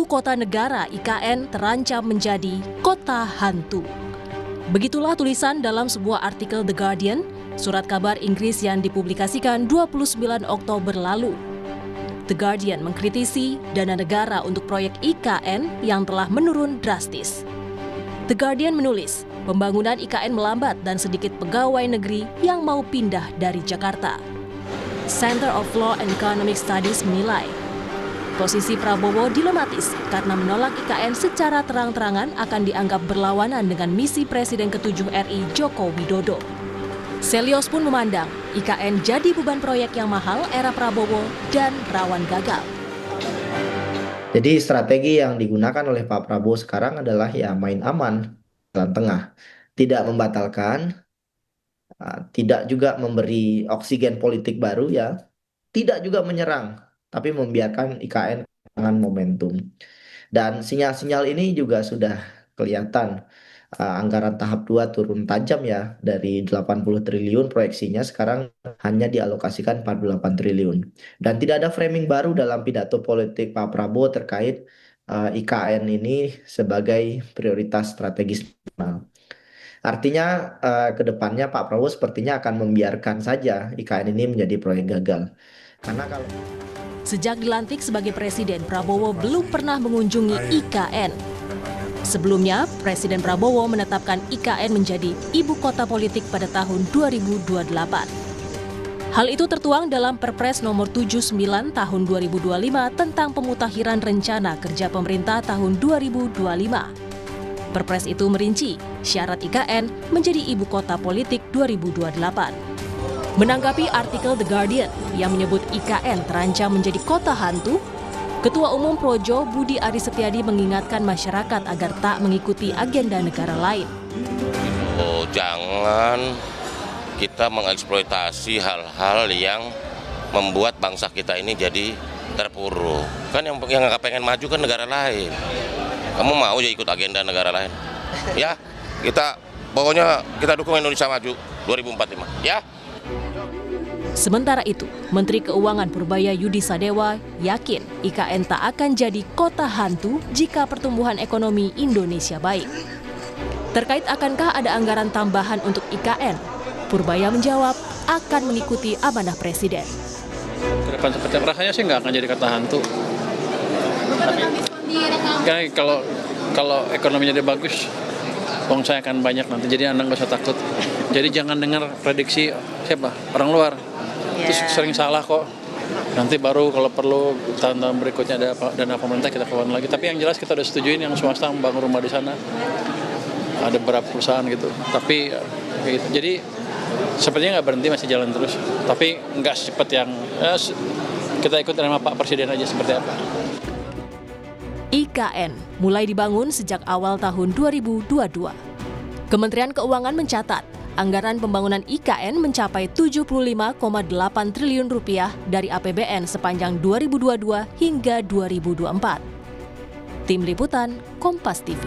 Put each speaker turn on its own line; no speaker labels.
Ibu Kota Negara (IKN) terancam menjadi kota hantu. Begitulah tulisan dalam sebuah artikel The Guardian, surat kabar Inggris yang dipublikasikan 29 Oktober lalu. The Guardian mengkritisi dana negara untuk proyek IKN yang telah menurun drastis. The Guardian menulis, pembangunan IKN melambat dan sedikit pegawai negeri yang mau pindah dari Jakarta. Center of Law and Economic Studies menilai, posisi Prabowo dilematis karena menolak IKN secara terang-terangan akan dianggap berlawanan dengan misi Presiden ke-7 RI Joko Widodo. Selyos pun memandang IKN jadi beban proyek yang mahal era Prabowo dan rawan gagal.
Jadi strategi yang digunakan oleh Pak Prabowo sekarang adalah ya main aman, jalan tengah. Tidak membatalkan, tidak juga memberi oksigen politik baru ya, tidak juga menyerang, tapi membiarkan IKN kehilangan momentum. Dan sinyal-sinyal ini juga sudah kelihatan. Anggaran tahap 2 turun tajam ya, dari 80 triliun proyeksinya sekarang hanya dialokasikan 48 triliun. Dan tidak ada framing baru dalam pidato politik Pak Prabowo terkait IKN ini sebagai prioritas strategis nasional. Artinya ke depannya Pak Prabowo sepertinya akan membiarkan saja IKN ini menjadi proyek gagal. Karena kalau
Sejak dilantik sebagai presiden, Prabowo belum pernah mengunjungi IKN. Sebelumnya, Presiden Prabowo menetapkan IKN menjadi ibu kota politik pada tahun 2028. Hal itu tertuang dalam Perpres nomor 79 tahun 2025 tentang pemutakhiran rencana kerja pemerintah tahun 2025. Perpres itu merinci syarat IKN menjadi ibu kota politik 2028. Menanggapi artikel The Guardian yang menyebut IKN terancam menjadi kota hantu, Ketua Umum Projo Budi Aris Setiadi mengingatkan masyarakat agar tak mengikuti agenda negara lain.
Jangan kita mengeksploitasi hal-hal yang membuat bangsa kita ini jadi terpuruk. Kan yang nggak pengen maju kan negara lain. Kamu mau aja ikut agenda negara lain? Ya, pokoknya kita dukung Indonesia maju 2045. Ya.
Sementara itu, Menteri Keuangan Purbaya Yudi Sadewa yakin IKN tak akan jadi kota hantu jika pertumbuhan ekonomi Indonesia baik. Terkait akankah ada anggaran tambahan untuk IKN, Purbaya menjawab akan mengikuti amanah Presiden.
Ke depan seperti rasanya sih nggak akan jadi kota hantu. Kalau ekonominya dia bagus, uang saya akan banyak nanti. Jadi Anda nggak usah takut. Jadi jangan dengar prediksi siapa orang luar. Itu sering salah kok. Nanti baru kalau perlu tahun-tahun berikutnya ada dana pemerintah kita keluarin lagi. Tapi yang jelas kita udah setujuin yang swasta membangun rumah di sana. Ada beberapa perusahaan gitu. Tapi gitu. Jadi sepertinya nggak berhenti, masih jalan terus. Tapi nggak secepat yang kita ikut sama Pak Presiden aja seperti apa.
IKN mulai dibangun sejak awal tahun 2022. Kementerian Keuangan mencatat anggaran pembangunan IKN mencapai 75,8 triliun rupiah dari APBN sepanjang 2022 hingga 2024. Tim Liputan Kompas TV.